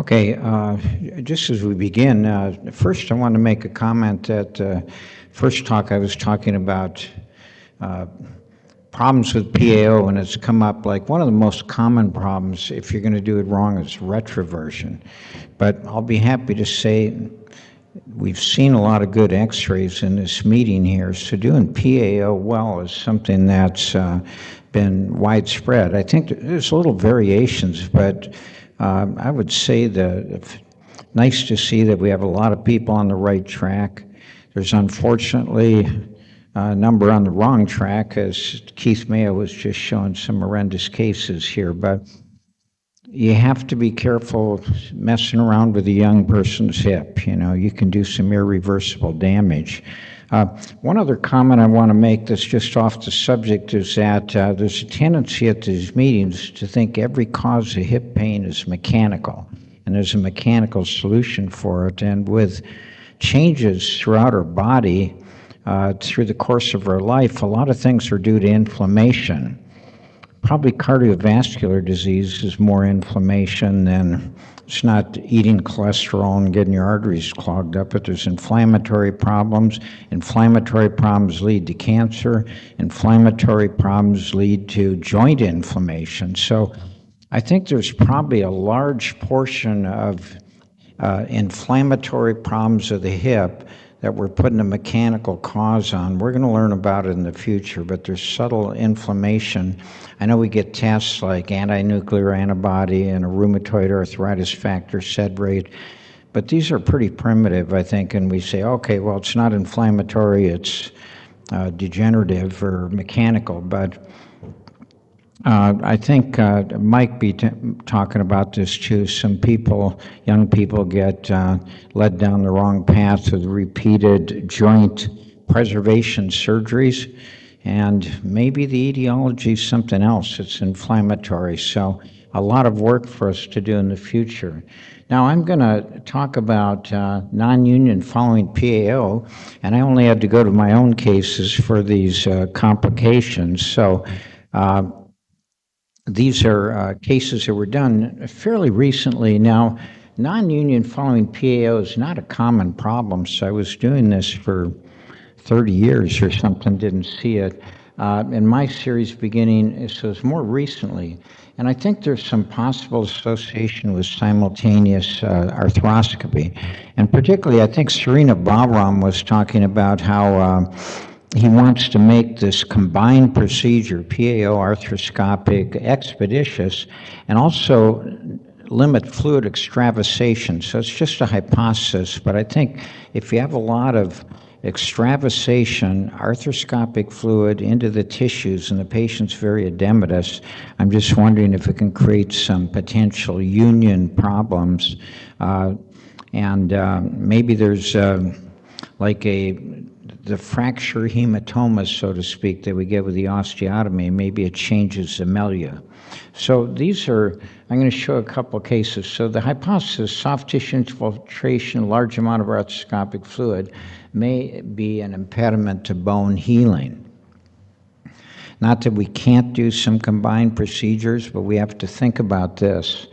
Okay, just as we begin, first I want to make a comment that first talk I was talking about uh, problems with PAO, and it's come up like one of the most common problems if you're going to do it wrong is retroversion. But I'll be happy to say we've seen a lot of good x-rays in this meeting here, so doing PAO well is something that's been widespread. I think there's little variations, but I would say that nice to see that we have a lot of people on the right track. There's unfortunately a number on the wrong track, as Keith Mayo was just showing some horrendous cases here, but you have to be careful messing around with a young person's hip. You know, you can do some irreversible damage. One other comment I want to make that's just off the subject is that there's a tendency at these meetings to think every cause of hip pain is mechanical, and there's a mechanical solution for it. And with changes throughout our body, through the course of our life, a lot of things are due to inflammation. Probably cardiovascular disease is more inflammation than it's not eating cholesterol and getting your arteries clogged up, but there's inflammatory problems. Inflammatory problems lead to cancer. Inflammatory problems lead to joint inflammation. So I think there's probably a large portion of inflammatory problems of the hip that we're putting a mechanical cause on. We're going to learn about it in the future, but there's subtle inflammation. I know we get tests like anti-nuclear antibody and a rheumatoid arthritis factor, SED rate, but these are pretty primitive, I think, and we say, okay, well, it's not inflammatory, it's degenerative or mechanical, but I think Mike be talking about this too. Some people, young people, get led down the wrong path with repeated joint preservation surgeries, and maybe the etiology is something else. It's inflammatory. So a lot of work for us to do in the future. Now I'm going to talk about non-union following PAO, and I only had to go to my own cases for these complications. So these are cases that were done fairly recently. Now, non-union following PAO is not a common problem, so I was doing this for 30 years or something, didn't see it. In my series beginning, so it's more recently, and I think there's some possible association with simultaneous arthroscopy. And particularly, I think Serena Balaram was talking about how he wants to make this combined procedure, PAO arthroscopic, expeditious, and also limit fluid extravasation. So it's just a hypothesis, but I think if you have a lot of extravasation, arthroscopic fluid into the tissues, and the patient's very edematous, I'm just wondering if it can create some potential union problems. Maybe there's like the fracture hematomas, so to speak, that we get with the osteotomy. Maybe it changes the milieu. So these are, I'm going to show a couple of cases. So the hypothesis, soft tissue infiltration, large amount of arthroscopic fluid, may be an impediment to bone healing. Not that we can't do some combined procedures, but we have to think about this.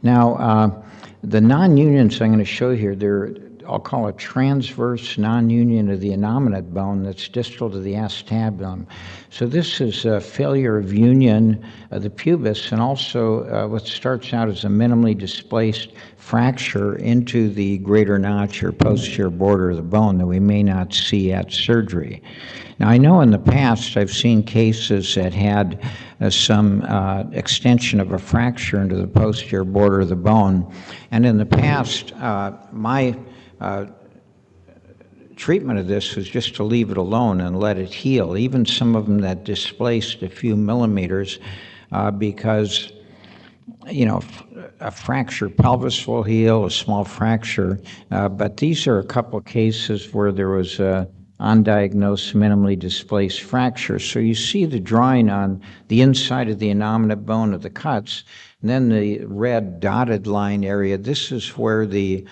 Now, the non-unions I'm going to show here, I'll call it transverse non-union of the innominate bone that's distal to the acetabulum. So this is a failure of union of the pubis, and also what starts out as a minimally displaced fracture into the greater notch or posterior border of the bone that we may not see at surgery. Now, I know in the past I've seen cases that had some extension of a fracture into the posterior border of the bone, and in the past, my treatment of this was just to leave it alone and let it heal, even some of them that displaced a few millimeters, because, you know, a fractured pelvis will heal, a small fracture, but these are a couple cases where there was a undiagnosed minimally displaced fracture. So you see the drawing on the inside of the innominate bone of the cuts, and then the red dotted line area. This is where the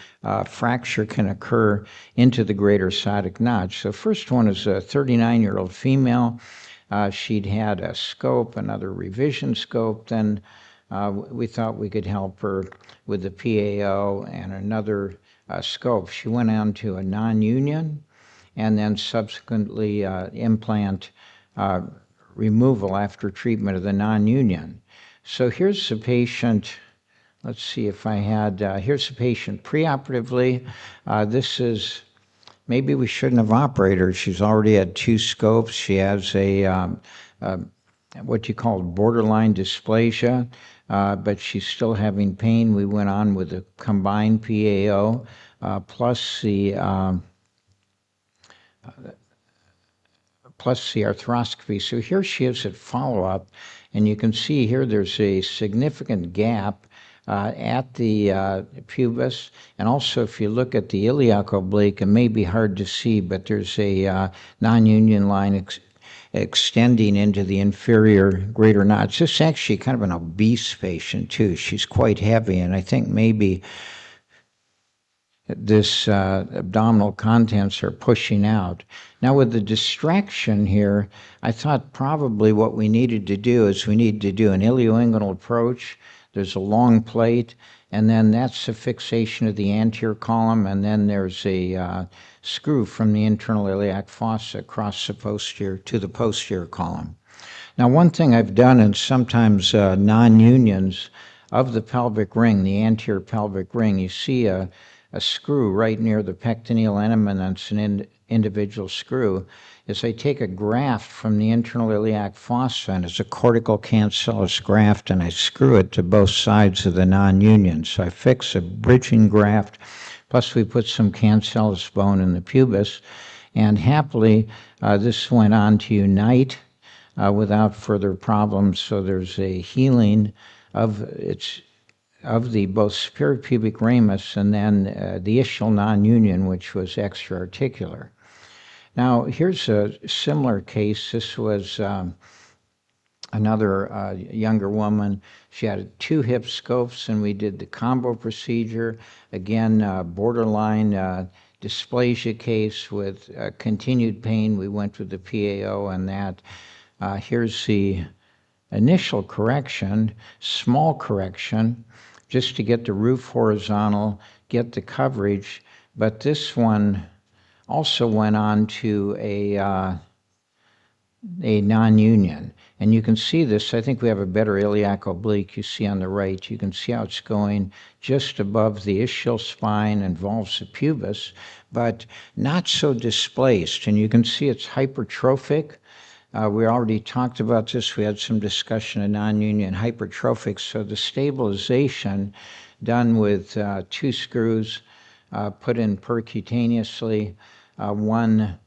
fracture can occur into the greater sciatic notch. So first one is a 39-year-old female. She'd had a scope, another revision scope, then we thought we could help her with the PAO and another scope. She went on to a non-union and then subsequently implant removal after treatment of the non-union. So here's the patient. Let's see if I had, here's the patient preoperatively. This is, maybe we shouldn't have operated her. She's already had 2 scopes. She has a, what you call borderline dysplasia, but she's still having pain. We went on with a combined PAO plus the arthroscopy. So here she is at follow-up, and you can see here there's a significant gap at the pubis, and also if you look at the iliac oblique, it may be hard to see, but there's a non-union line extending into the inferior greater notch. This is actually kind of an obese patient too. She's quite heavy, and I think maybe this abdominal contents are pushing out. Now with the distraction here, I thought probably what we needed to do is we need to do an ilioinguinal approach. There's a long plate, and then that's the fixation of the anterior column, and then there's a screw from the internal iliac fossa across the posterior to the posterior column. Now one thing I've done in sometimes non-unions of the pelvic ring, the anterior pelvic ring, you see a screw right near the pectineal eminence, an individual screw, is I take a graft from the internal iliac fossa, and it's a cortical cancellous graft, and I screw it to both sides of the non-union. So I fix a bridging graft, plus we put some cancellous bone in the pubis, and happily this went on to unite without further problems. So there's a healing of the both superior pubic ramus and then the ischial non-union, which was extra-articular. Now, here's a similar case. This was another younger woman. She had 2 hip scopes, and we did the combo procedure. Again, borderline dysplasia case with continued pain. We went with the PAO and that. Here's the initial correction, small correction, just to get the roof horizontal, get the coverage, but this one also went on to a non-union. And you can see this, I think we have a better iliac oblique you see on the right. You can see how it's going just above the ischial spine, involves the pubis, but not so displaced. And you can see it's hypertrophic. We already talked about this. We had some discussion of non-union hypertrophic. So the stabilization done with 2 screws put in percutaneously, one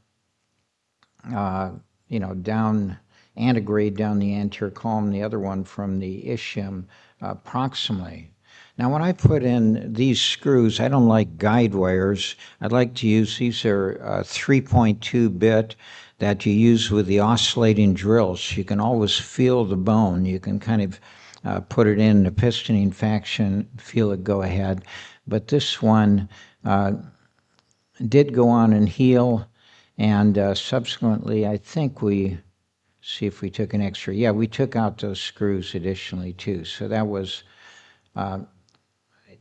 down antegrade down the anterior column, the other one from the ischium proximally. Now when I put in these screws, I don't like guide wires. I'd like to use, these are 3.2 bit that you use with the oscillating drills. You can always feel the bone. You can kind of put it in the pistoning faction, feel it go ahead. But this one did go on and heal, and subsequently I think we, see if we took an X-ray. Yeah, we took out those screws additionally too. So that was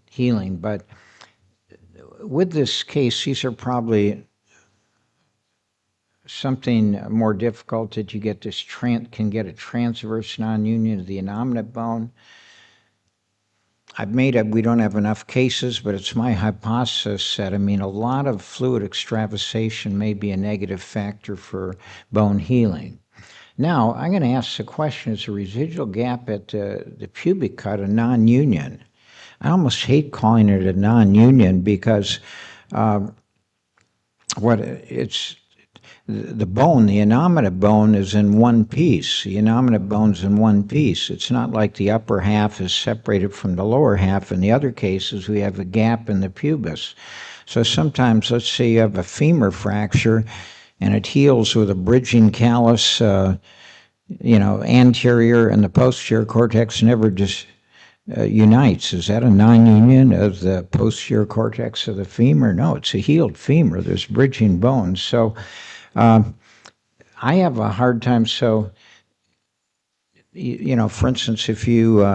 healing. But with this case, these are probably something more difficult that you get this can get a transverse non-union of the innominate bone. I've made it, we don't have enough cases, but it's my hypothesis that, a lot of fluid extravasation may be a negative factor for bone healing. Now, I'm going to ask the question, is a residual gap at the pubic cut a non-union? I almost hate calling it a non-union because the bone, the innominate bone, is in one piece. The innominate bone's in one piece. It's not like the upper half is separated from the lower half. In the other cases, we have a gap in the pubis. So sometimes, let's say you have a femur fracture, and it heals with a bridging callus, anterior, and the posterior cortex never just unites. Is that a non-union of the posterior cortex of the femur? No, it's a healed femur. There's bridging bones. So I have a hard time. So, for instance, if you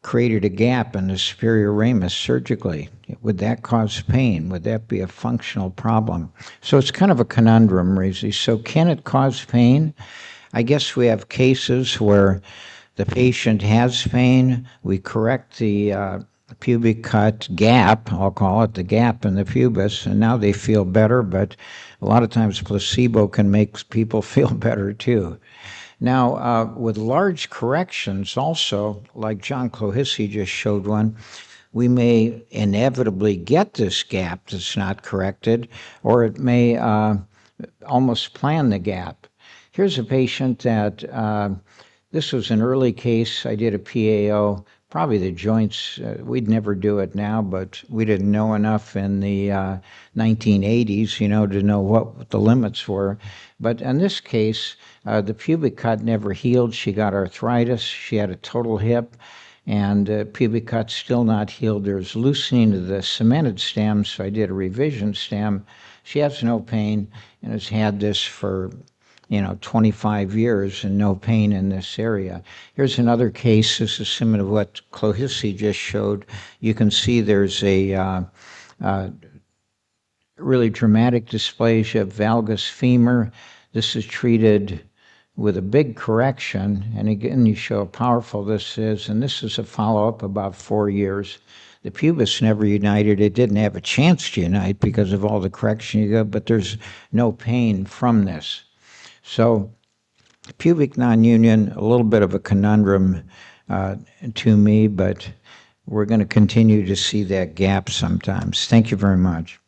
created a gap in the superior ramus surgically. Would that cause pain? Would that be a functional problem? So it's kind of a conundrum, Rizzi. So can it cause pain? I guess we have cases where the patient has pain, we correct the pubic cut gap, I'll call it the gap in the pubis, and now they feel better, but a lot of times placebo can make people feel better too. Now, with large corrections also, like John Clohissy just showed one, we may inevitably get this gap that's not corrected, or it may almost plan the gap. Here's a patient that, this was an early case. I did a PAO, probably the joints, we'd never do it now, but we didn't know enough in the 1980s, to know what the limits were. But in this case, the pubic cut never healed. She got arthritis. She had a total hip, and pubic cut still not healed. There's loosening of the cemented stem, so I did a revision stem. She has no pain and has had this for 25 years and no pain in this area. Here's another case. This is similar to what Clohissy just showed. You can see there's a really dramatic dysplasia of valgus femur. This is treated with a big correction, and again, you show how powerful this is, and this is a follow-up about 4 years. The pubis never united. It didn't have a chance to unite because of all the correction you got, but there's no pain from this. So pubic non-union, a little bit of a conundrum to me, but we're going to continue to see that gap sometimes. Thank you very much.